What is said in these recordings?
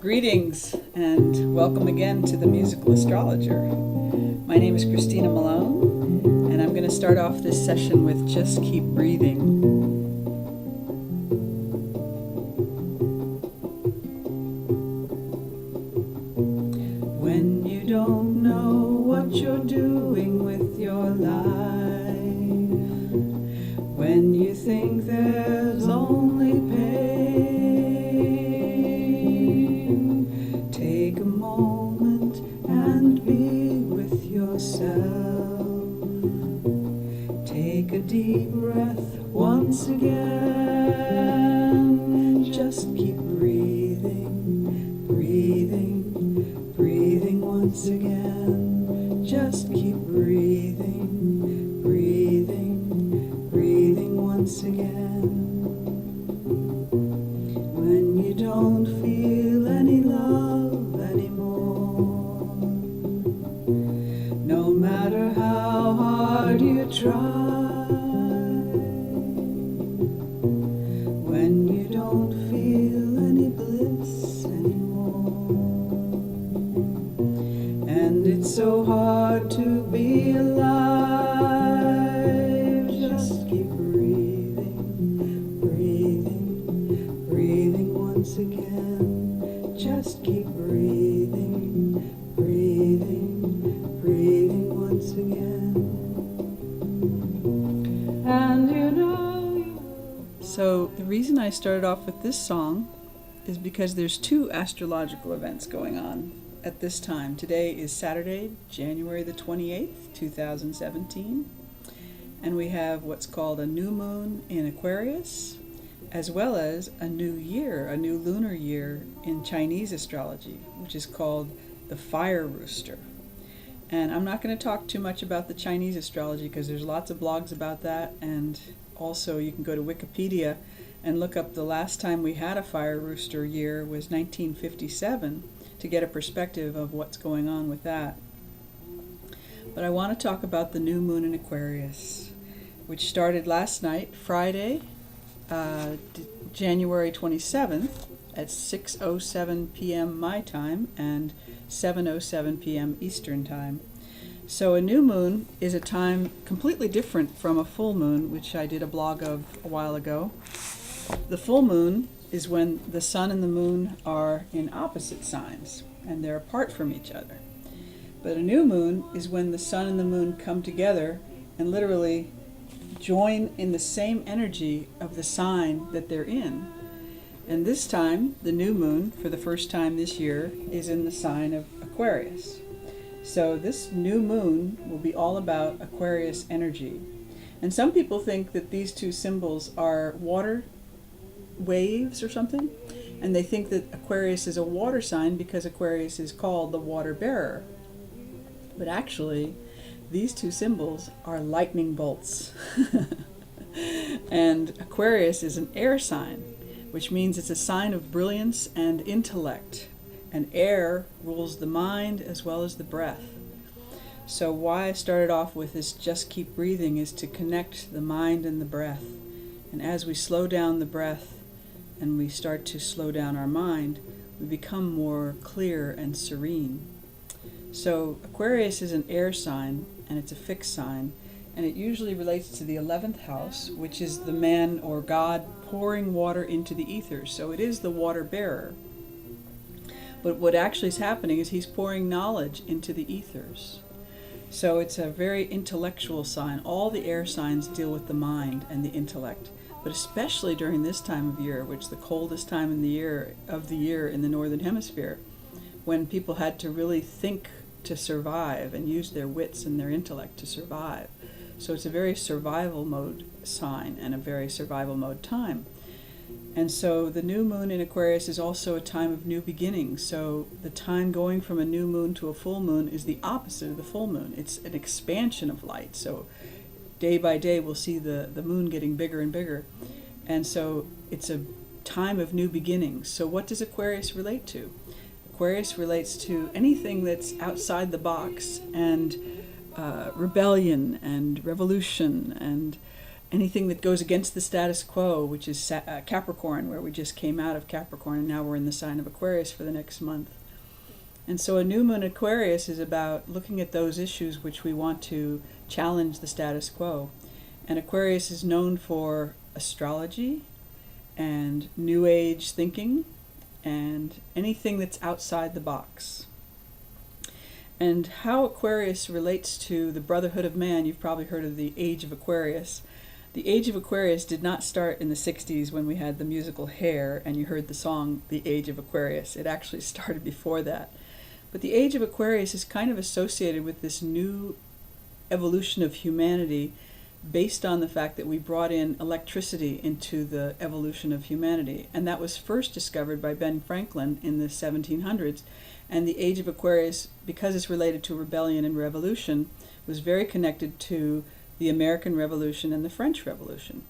Greetings and welcome again to the Musical Astrologer. My name is Christina Malone, and I'm going to start off this session with Just Keep Breathing. When you don't know what you're doing with your life, when you think there's only pain, take a moment and be with yourself. Take a deep breath once again. Just keep breathing, breathing, breathing once again. Just keep breathing, breathing, breathing once again. When you don't feel any love anymore, no matter how hard you try, when you don't feel any bliss anymore, and it's so hard to be alive, just keep breathing, breathing, breathing once again. Just keep breathing, breathing, breathing once again. And you know. So the reason I started off with this song is because there's two astrological events going on at this time. Today is Saturday, January the 28th, 2017, and we have what's called a new moon in Aquarius, as well as a new year, a new lunar year in Chinese astrology, which is called the fire rooster. And I'm not going to talk too much about the Chinese astrology because there's lots of blogs about that, and also you can go to Wikipedia and look up the last time we had a fire rooster year was 1957 to get a perspective of what's going on with that. But I want to talk about the new moon in Aquarius, which started last night, Friday, January 27th at 6:07 p.m. my time and 7:07 p.m. Eastern time. So a new moon is a time completely different from a full moon, which I did a blog of a while ago. The full moon is when the sun and the moon are in opposite signs and they're apart from each other. But a new moon is when the sun and the moon come together and literally join in the same energy of the sign that they're in. And this time, the new moon, for the first time this year, is in the sign of Aquarius. So this new moon will be all about Aquarius energy. And some people think that these two symbols are water waves or something, and they think that Aquarius is a water sign because Aquarius is called the water bearer. But actually, these two symbols are lightning bolts. And Aquarius is an air sign, which means it's a sign of brilliance and intellect. And air rules the mind as well as the breath. So why I started off with this just keep breathing is to connect the mind and the breath. And as we slow down the breath and we start to slow down our mind, we become more clear and serene. So Aquarius is an air sign, and it's a fixed sign, and it usually relates to the 11th house, which is the man or God pouring water into the ethers. So it is the water bearer. But what actually is happening is he's pouring knowledge into the ethers. So it's a very intellectual sign. All the air signs deal with the mind and the intellect, but especially during this time of year, which is the coldest time in the year in the northern hemisphere, when people had to really think to survive and use their wits and their intellect to survive. So it's a very survival mode sign and a very survival mode time. And so the new moon in Aquarius is also a time of new beginnings. So the time going from a new moon to a full moon is the opposite of the full moon. It's an expansion of light. So day by day we'll see the moon getting bigger and bigger. And so it's a time of new beginnings. So what does Aquarius relate to? Aquarius relates to anything that's outside the box and rebellion and revolution and anything that goes against the status quo, which is Capricorn, where we just came out of Capricorn and now we're in the sign of Aquarius for the next month. And so a new moon Aquarius is about looking at those issues which we want to challenge the status quo. And Aquarius is known for astrology and New Age thinking and anything that's outside the box. And how Aquarius relates to the brotherhood of man, you've probably heard of the Age of Aquarius. The Age of Aquarius did not start in the 60s when we had the musical Hair and you heard the song The Age of Aquarius. It actually started before that. But the Age of Aquarius is kind of associated with this new evolution of humanity based on the fact that we brought in electricity into the evolution of humanity. And that was first discovered by Ben Franklin in the 1700s. And the Age of Aquarius, because it's related to rebellion and revolution, was very connected to the American Revolution and the French Revolution.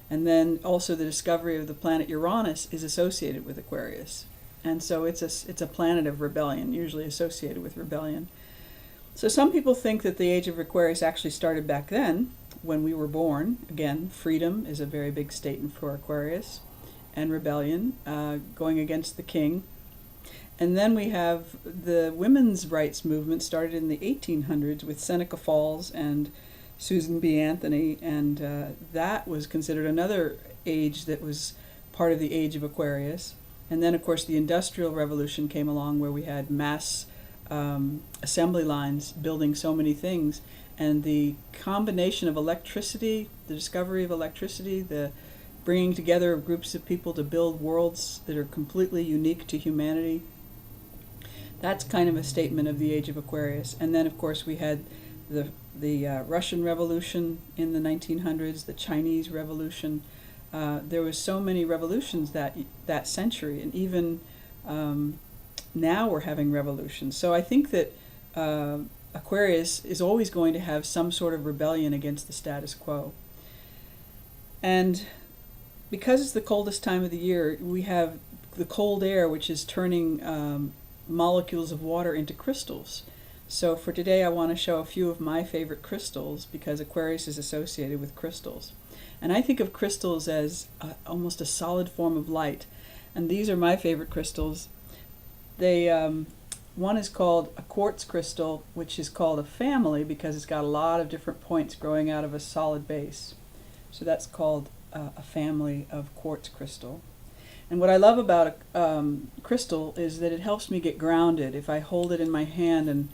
And then also the discovery of the planet Uranus is associated with Aquarius. And so it's a planet of rebellion, usually associated with rebellion. So some people think that the Age of Aquarius actually started back then, when we were born. Again, freedom is a very big statement for Aquarius, and rebellion, going against the king. And then we have the women's rights movement started in the 1800s with Seneca Falls and Susan B. Anthony, and that was considered another age that was part of the Age of Aquarius. And then, of course, the Industrial Revolution came along where we had mass assembly lines building so many things. And the combination of electricity, the discovery of electricity, the bringing together of groups of people to build worlds that are completely unique to humanity, that's kind of a statement of the Age of Aquarius. And then, of course, we had the Russian Revolution in the 1900s, the Chinese Revolution. There was so many revolutions that century, and even now we're having revolutions. So I think that Aquarius is always going to have some sort of rebellion against the status quo. And because it's the coldest time of the year, we have the cold air, which is turning molecules of water into crystals. So for today I want to show a few of my favorite crystals because Aquarius is associated with crystals. And I think of crystals as almost a solid form of light. And these are my favorite crystals. They one is called a quartz crystal, which is called a family because it's got a lot of different points growing out of a solid base. So that's called a family of quartz crystal. And what I love about crystal is that it helps me get grounded. If I hold it in my hand and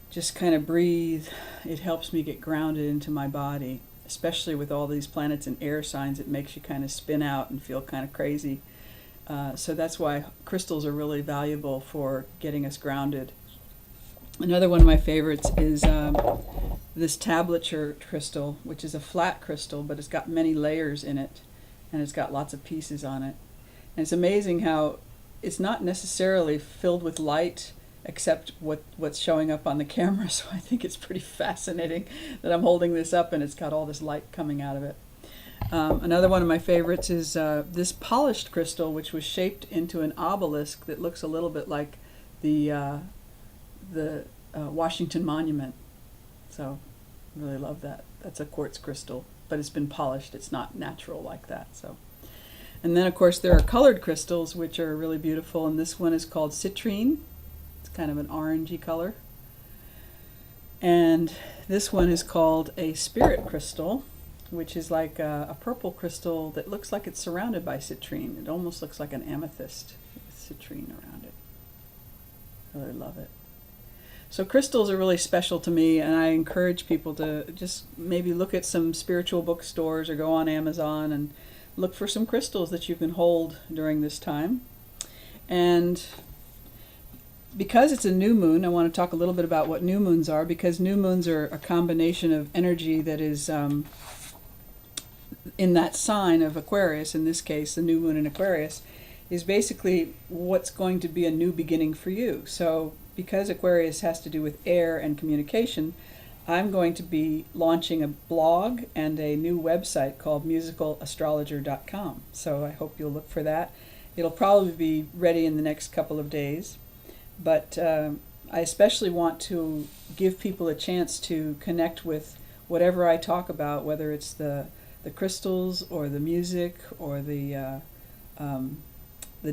just kind of breathe, it helps me get grounded into my body. Especially with all these planets in air signs, it makes you kind of spin out and feel kind of crazy. So that's why crystals are really valuable for getting us grounded. Another one of my favorites is this tablature crystal, which is a flat crystal, but it's got many layers in it, and it's got lots of pieces on it. And it's amazing how it's not necessarily filled with light, except what's showing up on the camera. So I think it's pretty fascinating that I'm holding this up and it's got all this light coming out of it. Another one of my favorites is this polished crystal, which was shaped into an obelisk that looks a little bit like the Washington Monument. So I really love that. That's a quartz crystal, but it's been polished. It's not natural like that. So. And then, of course, there are colored crystals, which are really beautiful. And this one is called citrine. It's kind of an orangey color. And this one is called a spirit crystal, which is like a purple crystal that looks like it's surrounded by citrine. It almost looks like an amethyst with citrine around it. I really love it. So crystals are really special to me, and I encourage people to just maybe look at some spiritual bookstores or go on Amazon and look for some crystals that you can hold during this time. And because it's a new moon, I want to talk a little bit about what new moons are, because new moons are a combination of energy that is in that sign of Aquarius. In this case, the new moon in Aquarius is basically what's going to be a new beginning for you. So because Aquarius has to do with air and communication, I'm going to be launching a blog and a new website called musicalastrologer.com. So I hope you'll look for that. It'll probably be ready in the next couple of days. But I especially want to give people a chance to connect with whatever I talk about, whether it's the the crystals or the music or the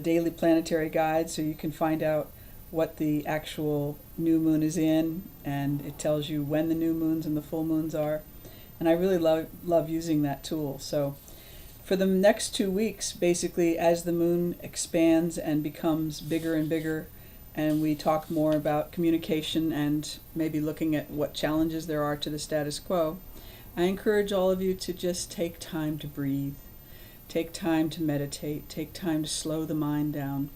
daily planetary guide, so you can find out what the actual new moon is in, and it tells you when the new moons and the full moons are. And I really love using that tool. So for the next 2 weeks, basically, as the moon expands and becomes bigger and bigger, and we talk more about communication and maybe looking at what challenges there are to the status quo, I encourage all of you to just take time to breathe, take time to meditate, take time to slow the mind down.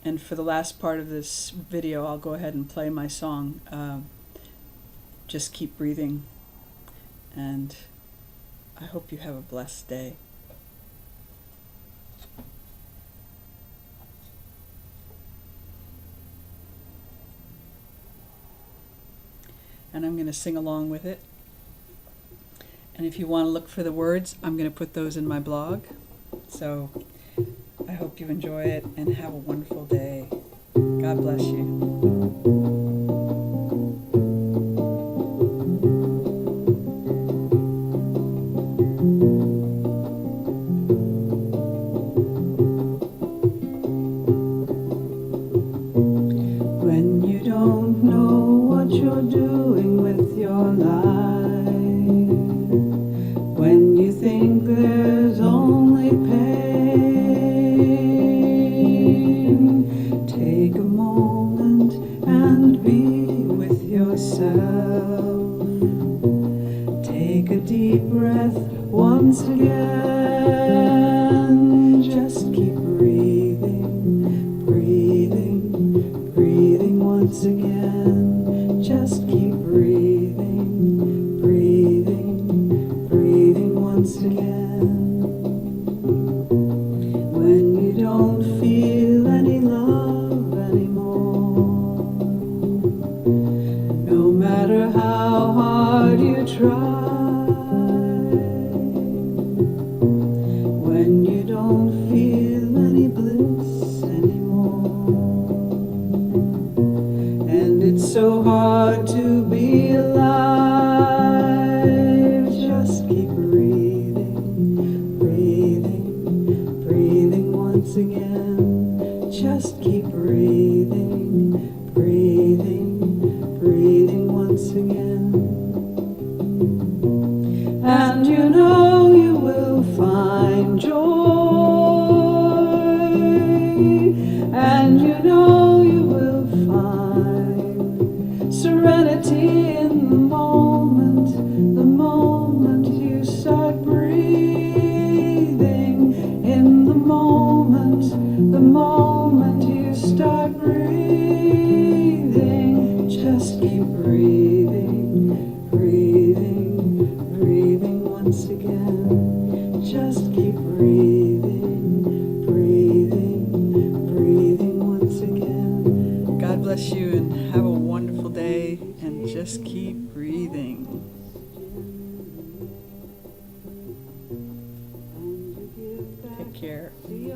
And for the last part of this video, I'll go ahead and play my song, Just Keep Breathing. And I hope you have a blessed day. And I'm going to sing along with it. And if you want to look for the words, I'm going to put those in my blog. So I hope you enjoy it and have a wonderful day. God bless you. When you don't know what you're doing with your life, when you think there's only pain, take a moment and be with yourself. Take a deep breath once again. Just keep breathing, breathing, breathing once again. Just keep breathing, breathing, breathing once again. When you don't feel any love anymore, no matter how hard you try, when you don't feel any bliss anymore, and it's so hard to be alive, just keep breathing, breathing, breathing once again. Just keep breathing, breathing, breathing once again. And you know you will find joy, and you know you will find serenity in the moment you start breathing, in the moment you start breathing. Just keep breathing, breathing, breathing once again. Just keep breathing, breathing, breathing once again. God bless you and have a wonderful day, and just keep breathing.